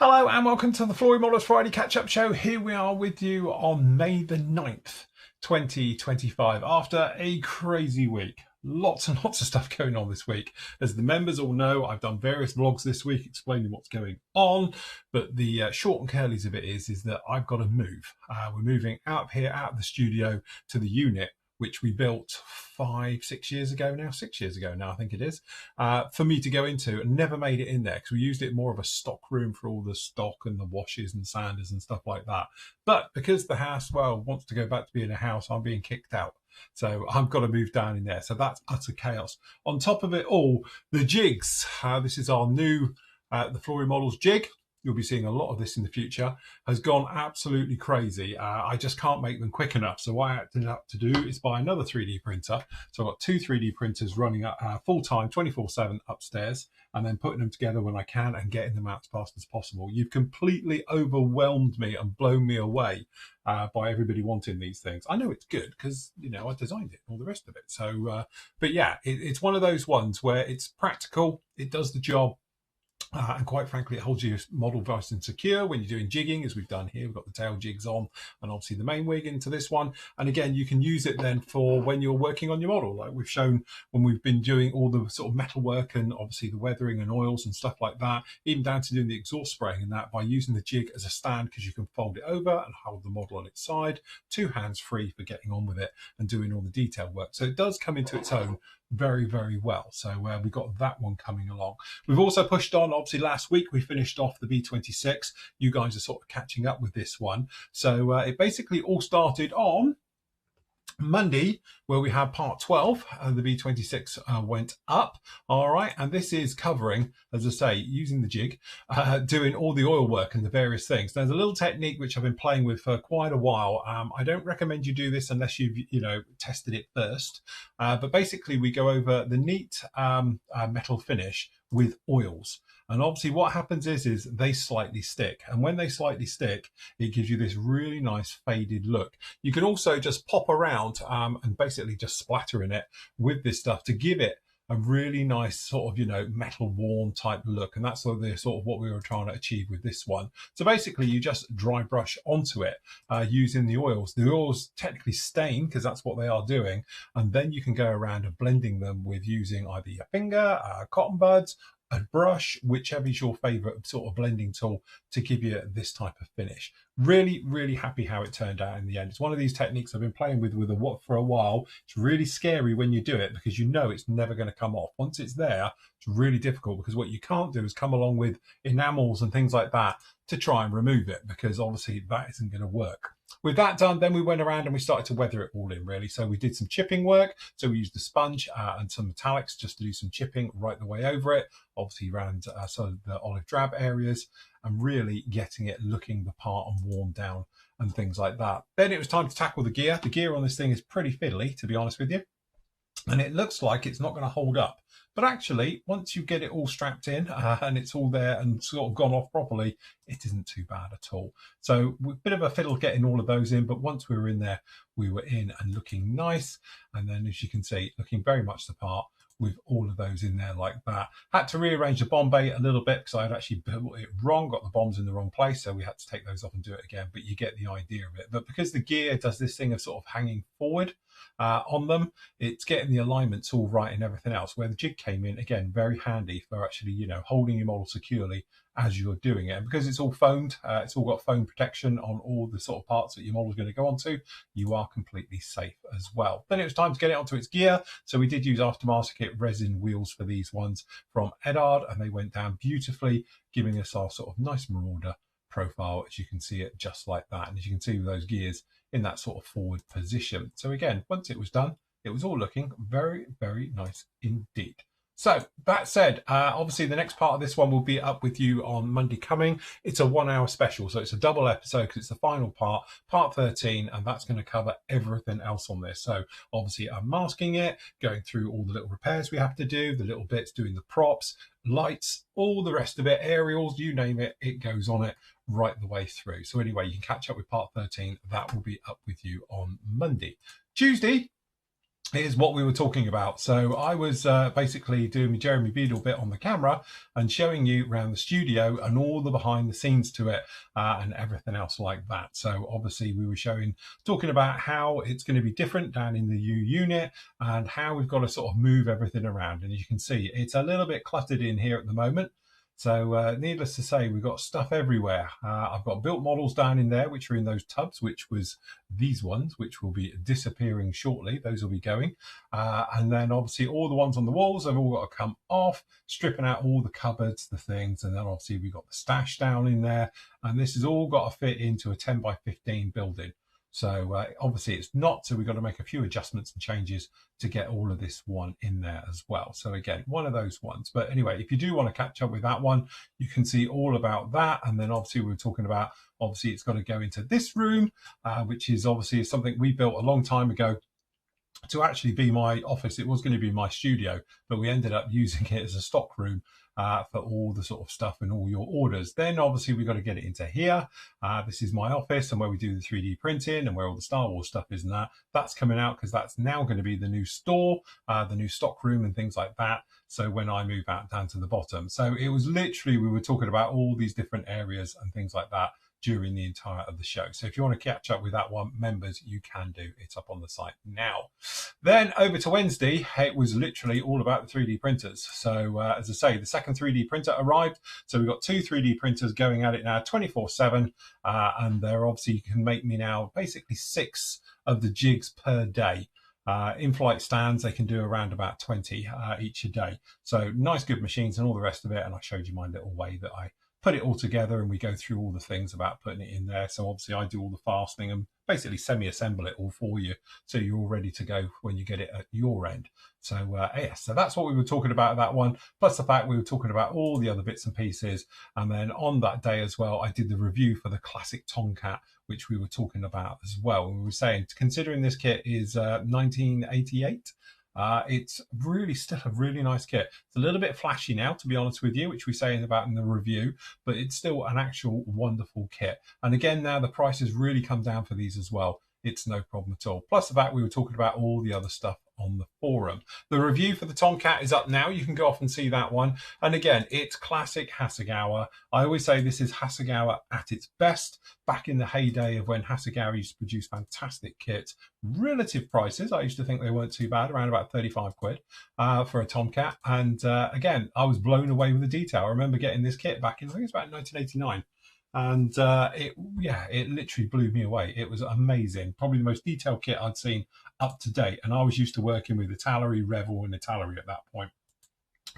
Hello and welcome to the Flory Models Friday catch-up show. Here we are with you on May the 9th, 2025, after a crazy week. Lots and lots of stuff going on this week. As the members all know, I've done various vlogs this week explaining what's going on, but the short and curlies of it is that I've got to move. We're moving out of here, out of the studio to the unit, which we built 6 years ago now, I think it is, for me to go into, and never made it in there because we used it more of a stock room for all the stock and the washers and sanders and stuff like that. But because the house, well, wants to go back to being a house, I'm being kicked out. So I've got to move down in there. So that's utter chaos. On top of it all, the jigs. This is our new, the Flory Models jig. You'll be seeing a lot of this in the future, has gone absolutely crazy. I just can't make them quick enough. So what I ended up to do is buy another 3D printer. So I've got two 3D printers running full-time, 24/7 upstairs, and then putting them together when I can and getting them out as fast as possible. You've completely overwhelmed me and blown me away by everybody wanting these things. I know it's good because, you know, I designed it and all the rest of it. So, but yeah, it's one of those ones where it's practical, it does the job. And quite frankly, it holds your model nice and secure when you're doing jigging, as we've done here. We've got the tail jigs on and obviously the main wig into this one. And again, you can use it then for when you're working on your model, like we've shown when we've been doing all the sort of metal work and obviously the weathering and oils and stuff like that, even down to doing the exhaust spraying and that, by using the jig as a stand, because you can fold it over and hold the model on its side, two hands free for getting on with it and doing all the detail work. So it does come into its own very, very well. So we've got that one coming along. We've also pushed on, obviously last week we finished off the B26. You guys are sort of catching up with this one. So it basically all started on Monday, where we had part 12, and the B26 went up. All right, and this is covering, as I say, using the jig, doing all the oil work and the various things. There's a little technique which I've been playing with for quite a while. I don't recommend you do this unless you've, tested it first. But basically, we go over the neat metal finish with oils. And obviously what happens is they slightly stick. And when they slightly stick, it gives you this really nice faded look. You can also just pop around and basically just splatter in it with this stuff to give it a really nice sort of, metal worn type look. And that's sort of what we were trying to achieve with this one. So basically you just dry brush onto it using the oils. The oils technically stain because that's what they are doing. And then you can go around and blending them with using either your finger, cotton buds, a brush, whichever is your favorite sort of blending tool to give you this type of finish. Really, really happy how it turned out in the end. It's one of these techniques I've been playing with for a while. It's really scary when you do it because you know it's never going to come off. Once it's there, it's really difficult because what you can't do is come along with enamels and things like that to try and remove it, because obviously that isn't going to work. With that done, then we went around and we started to weather it all in, really. So we did some chipping work. So we used the sponge and some metallics just to do some chipping right the way over it, obviously around so the olive drab areas, and really getting it looking the part and worn down and things like that. Then it was time to tackle the gear. The gear on this thing is pretty fiddly, to be honest with you. And it looks like it's not going to hold up. But actually, once you get it all strapped in and it's all there and sort of gone off properly, it isn't too bad at all. So a bit of a fiddle getting all of those in, but once we were in there, we were in and looking nice. And then, as you can see, looking very much the part with all of those in there like that. Had to rearrange the bomb bay a little bit because I had actually built it wrong, got the bombs in the wrong place, so we had to take those off and do it again, but you get the idea of it. But because the gear does this thing of sort of hanging forward on them, it's getting the alignments all right and everything else, where the jig came in, again, very handy for actually, holding your model securely as you're doing it. And because it's all foamed, it's all got foam protection on all the sort of parts that your model is going to go onto, you are completely safe as well. Then it was time to get it onto its gear. So we did use aftermarket resin wheels for these ones from Edard, and they went down beautifully, giving us our sort of nice Marauder profile, as you can see it just like that. And as you can see with those gears in that sort of forward position. So again, once it was done, it was all looking very, very nice indeed. So that said, obviously the next part of this one will be up with you on Monday coming. It's a 1 hour special, so it's a double episode because it's the final part 13, and that's going to cover everything else on this. So obviously I'm masking it, going through all the little repairs we have to do, the little bits, doing the props, lights, all the rest of it, aerials, you name it, it goes on it right the way through. So anyway, you can catch up with part 13. That will be up with you on Monday. Tuesday, is what we were talking about. So I was basically doing my Jeremy Beadle bit on the camera and showing you around the studio and all the behind the scenes to it and everything else like that. So obviously we were talking about how it's going to be different down in the U unit and how we've got to sort of move everything around. And as you can see, it's a little bit cluttered in here at the moment. So needless to say, we've got stuff everywhere. I've got built models down in there, which are in those tubs, which was these ones, which will be disappearing shortly. Those will be going. And then obviously all the ones on the walls, they've all got to come off, stripping out all the cupboards, the things. And then obviously we've got the stash down in there. And this has all got to fit into a 10 by 15 building. So obviously it's not, so we've got to make a few adjustments and changes to get all of this one in there as well. So again, one of those ones. But anyway, if you do want to catch up with that one, you can see all about that. And then obviously we were talking about, obviously it's got to go into this room, which is obviously something we built a long time ago to actually be my office. It was going to be my studio, but we ended up using it as a stock room for all the sort of stuff and all your orders. Then obviously we've got to get it into here. This is my office and where we do the 3D printing and where all the Star Wars stuff is, and that's coming out because that's now going to be the new store, the new stock room and things like that. So when I move out down to the bottom. So it was literally, we were talking about all these different areas and things like that during the entire of the show. So if you want to catch up with that one, members, you can do. It's up on the site now. Then over to Wednesday, it was literally all about the 3D printers. So as I say, the second 3D printer arrived. So we've got two 3D printers going at it now 24/7. And they're obviously, you can make me now basically 6 of the jigs per day. In-flight stands, they can do around about 20 each a day. So nice, good machines and all the rest of it. And I showed you my little way that I put it all together and we go through all the things about putting it in there. So obviously I do all the fastening and basically semi-assemble it all for you, so you're all ready to go when you get it at your end. So yeah, so that's what we were talking about that one, plus the fact we were talking about all the other bits and pieces. And then on that day as well, I did the review for the classic Tomcat, which we were talking about as well. And we were saying, considering this kit is 1988, it's really still a really nice kit. It's a little bit flashy now, to be honest with you, which we say about in the review, but it's still an actual wonderful kit. And again, now the prices really come down for these as well. It's no problem at all. Plus the fact we were talking about all the other stuff on the forum. The review for the Tomcat is up now. You can go off and see that one. And again, it's classic Hasegawa. I always say this is Hasegawa at its best. Back in the heyday of when Hasegawa used to produce fantastic kits, relative prices, I used to think they weren't too bad, around about 35 quid for a Tomcat. And again, I was blown away with the detail. I remember getting this kit back in, I think it was about 1989. And it literally blew me away. It was amazing. Probably the most detailed kit I'd seen up to date. And I was used to working with Italeri, Revel and Italeri at that point.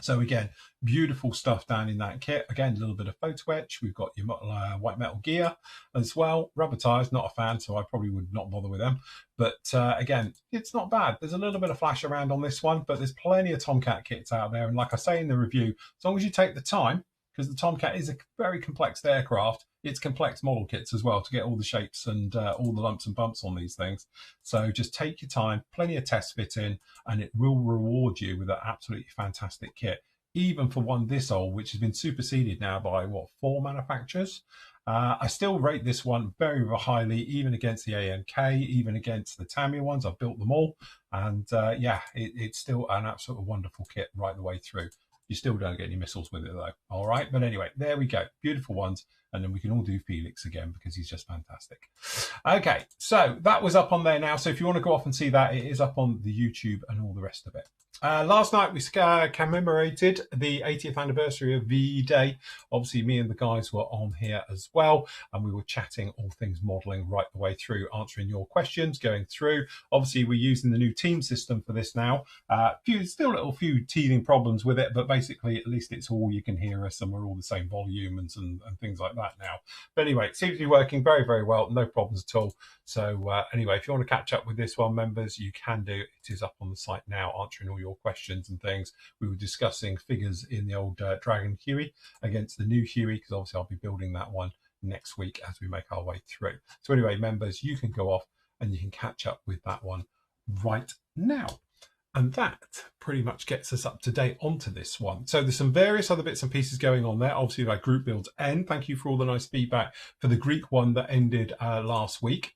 So again, beautiful stuff down in that kit. Again, a little bit of photo etch. We've got your white metal gear as well. Rubber tires, not a fan, so I probably would not bother with them. But again, it's not bad. There's a little bit of flash around on this one, but there's plenty of Tomcat kits out there. And like I say in the review, as long as you take the time, because the Tomcat is a very complex aircraft. It's complex model kits as well to get all the shapes and all the lumps and bumps on these things. So just take your time, plenty of test fit in, and it will reward you with an absolutely fantastic kit. Even for one this old, which has been superseded now by, 4 manufacturers. I still rate this one very, very highly, even against the AMK, even against the Tamiya ones. I've built them all. And it's still an absolutely wonderful kit right the way through. You still don't get any missiles with it though. All right. But anyway, there we go. Beautiful ones. And then we can all do Felix again because he's just fantastic. Okay. So that was up on there now. So if you want to go off and see that, it is up on the YouTube and all the rest of it. Last night we commemorated the 80th anniversary of VE Day. Obviously me and the guys were on here as well, and we were chatting all things modelling right the way through, answering your questions, going through. Obviously we're using the new team system for this now. Still a few teething problems with it, but basically at least it's all, you can hear us and we're all the same volume and things like that now. But anyway, it seems to be working very, very well. No problems at all. So anyway, if you want to catch up with this one, members, you can do. It is up on the site now, answering all your questions and things. We were discussing figures in the old Dragon Huey against the new Huey, because obviously I'll be building that one next week as we make our way through. So anyway, members, you can go off and you can catch up with that one right now. And that pretty much gets us up to date onto this one. So there's some various other bits and pieces going on there. Obviously, like group builds end. Thank you for all the nice feedback for the Greek one that ended last week.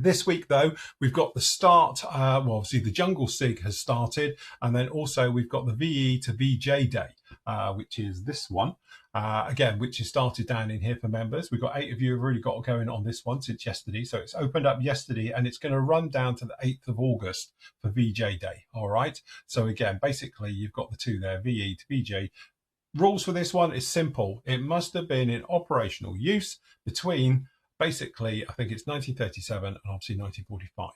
This week, though, we've got the start. Well, obviously, the Jungle SIG has started, and then also we've got the VE to VJ Day, which is this one. Again, which is started down in here for members. We've got 8 of you who've already got going on this one since yesterday. So it's opened up yesterday, and it's going to run down to the 8th of August for VJ Day. All right. So again, basically, you've got the two there, VE to VJ. Rules for this one is simple. It must have been in operational use between, basically, I think it's 1937 and obviously 1945.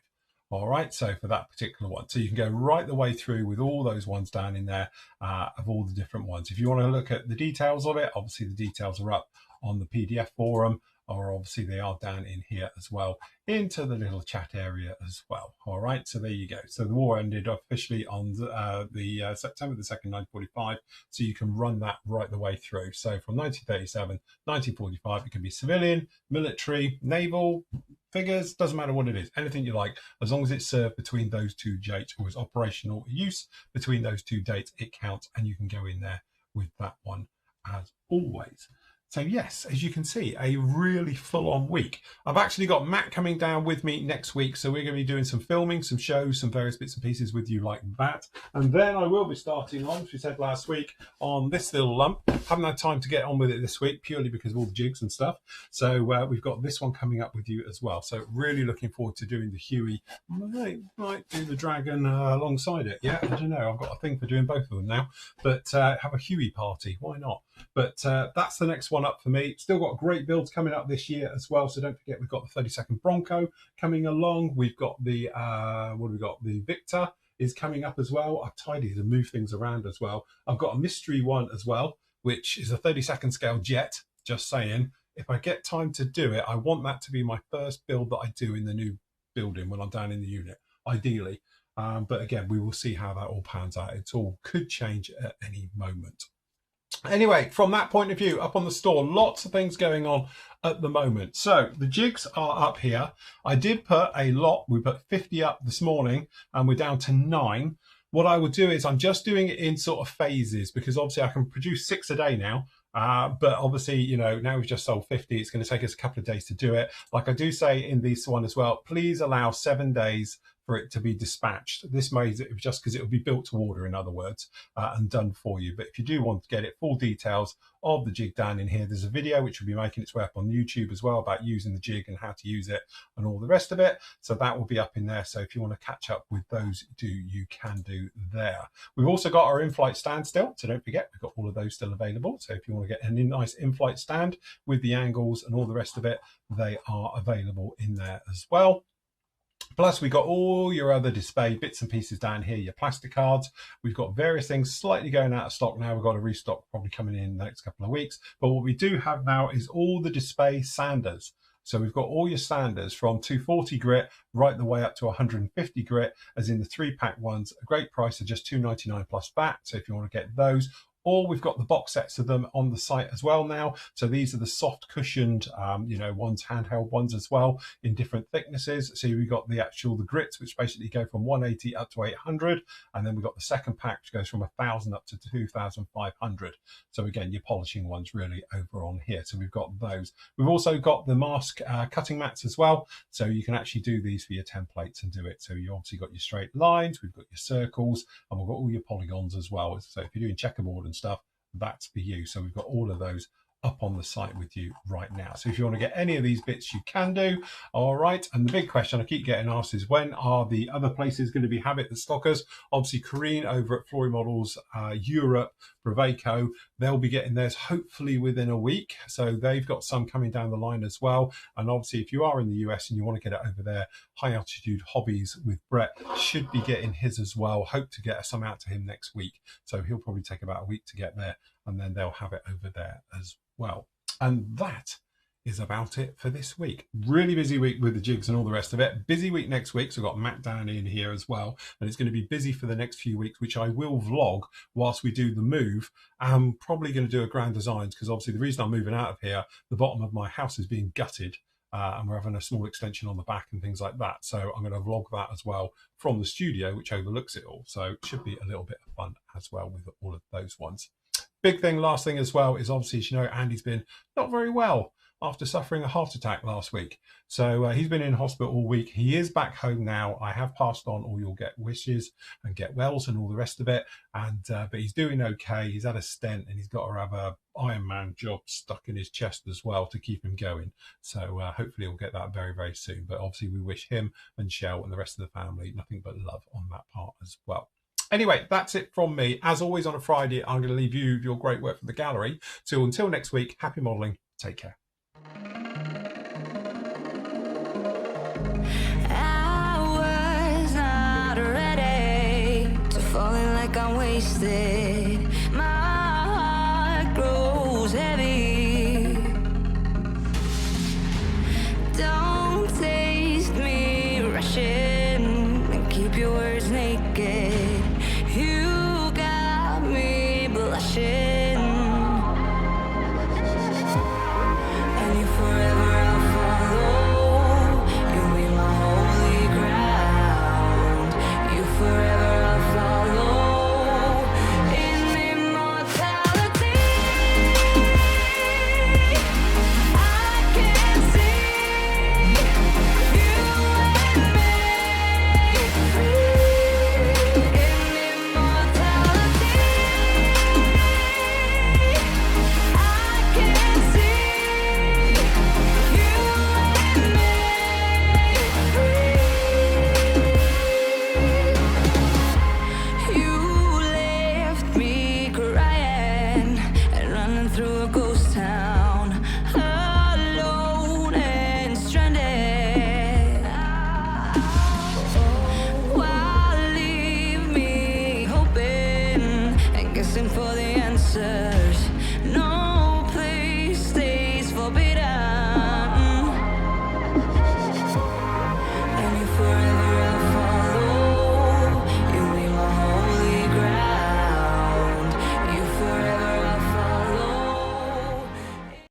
All right, so for that particular one. So you can go right the way through with all those ones down in there of all the different ones. If you want to look at the details of it, obviously the details are up on the PDF forum, or obviously they are down in here as well, into the little chat area as well. All right, so there you go. So the war ended officially on the September the 2nd, 1945. So you can run that right the way through. So from 1937, 1945, it can be civilian, military, naval, figures, doesn't matter what it is, anything you like, as long as it's served between those two dates or is operational use between those two dates, it counts, and you can go in there with that one as always. So yes, as you can see, a really full-on week. I've actually got Matt coming down with me next week, so we're going to be doing some filming, some shows, some various bits and pieces with you like that. And then I will be starting on, as we said last week, on this little lump. Haven't had time to get on with it this week, purely because of all the jigs and stuff. So we've got this one coming up with you as well. So really looking forward to doing the Huey. Might do the Dragon alongside it. Yeah, I don't know. I've got a thing for doing both of them now. But have a Huey party. Why not? But that's the next one up for me. Still got great builds coming up this year as well. So don't forget, we've got the 32nd Bronco coming along. We've got the, what have we got? The Victor is coming up as well. I've tidied and moved things around as well. I've got a mystery one as well, which is a 32nd scale jet. Just saying, if I get time to do it, I want that to be my first build that I do in the new building when I'm down in the unit, ideally. But again, we will see how that all pans out. It all could change at any moment. Anyway, from that point of view, up on the store, lots of things going on at the moment. So the jigs are up here. I did put a lot. We put 50 up this morning, and we're down to 9. What I will do is I'm just doing it in sort of phases, because obviously I can produce 6 a day now. But obviously, you know, now we've just sold 50. It's going to take us a couple of days to do it. Like I do say in this one as well, please allow 7 days for it to be dispatched. This may just because it will be built to order, in other words, and done for you. But if you do want to get it, full details of the jig down in here, there's a video which will be making its way up on YouTube as well about using the jig and how to use it and all the rest of it. So that will be up in there. So if you want to catch up with those, you can do there. We've also got our in-flight stand still. So don't forget, we've got all of those still available. So if you want to get a nice in-flight stand with the angles and all the rest of it, they are available in there as well. Plus, we've got all your other display bits and pieces down here, your plastic cards. We've got various things slightly going out of stock now. We've got a restock probably coming in the next couple of weeks. But what we do have now is all the display sanders. So we've got all your sanders from 240 grit right the way up to 150 grit, as in the 3-pack ones. A great price of just $2.99 plus VAT. So if you want to get those, or we've got the box sets of them on the site as well now. So these are the soft cushioned, you know, ones, handheld ones as well, in different thicknesses. So we've got the grits, which basically go from 180 up to 800. And then we've got the second pack, which goes from 1,000 up to 2,500. So again, your polishing ones really over on here. So we've got those. We've also got the mask cutting mats as well. So you can actually do these for your templates and do it. So you obviously got your straight lines, we've got your circles, and we've got all your polygons as well. So if you're doing checkerboard and stuff, that's for you. So we've got all of those up on the site with you right now. So if you want to get any of these bits, you can do. All right. And the big question I keep getting asked is, when are the other places going to be Habit the stockers? Obviously, Corrine over at Flory Models Europe, Bravaco, they'll be getting theirs hopefully within a week. So they've got some coming down the line as well. And obviously, if you are in the US and you want to get it over there, High Altitude Hobbies with Brett should be getting his as well. Hope to get some out to him next week. So he'll probably take about a week to get there, and then they'll have it over there as well. And that is about it for this week. Really busy week with the jigs and all the rest of it. Busy week next week. So we've got Matt down in here as well. And it's going to be busy for the next few weeks, which I will vlog whilst we do the move. I'm probably going to do a Grand Designs, because obviously the reason I'm moving out of here, the bottom of my house is being gutted. And we're having a small extension on the back and things like that. So I'm going to vlog that as well from the studio, which overlooks it all. So it should be a little bit of fun as well with all of those ones. Big thing, last thing as well, is obviously, as you know, Andy's been not very well. after suffering a heart attack last week. So he's been in hospital all week. He is back home now. I have passed on all your get wishes and get wells and all the rest of it. And but he's doing okay. He's had a stent and he's got to have a Iron Man job stuck in his chest as well to keep him going. So hopefully he'll get that very, very soon. But obviously we wish him and Shell and the rest of the family nothing but love on that part as well. Anyway, that's it from me. As always on a Friday, I'm going to leave you your great work from the gallery. So until next week, happy modelling. Take care.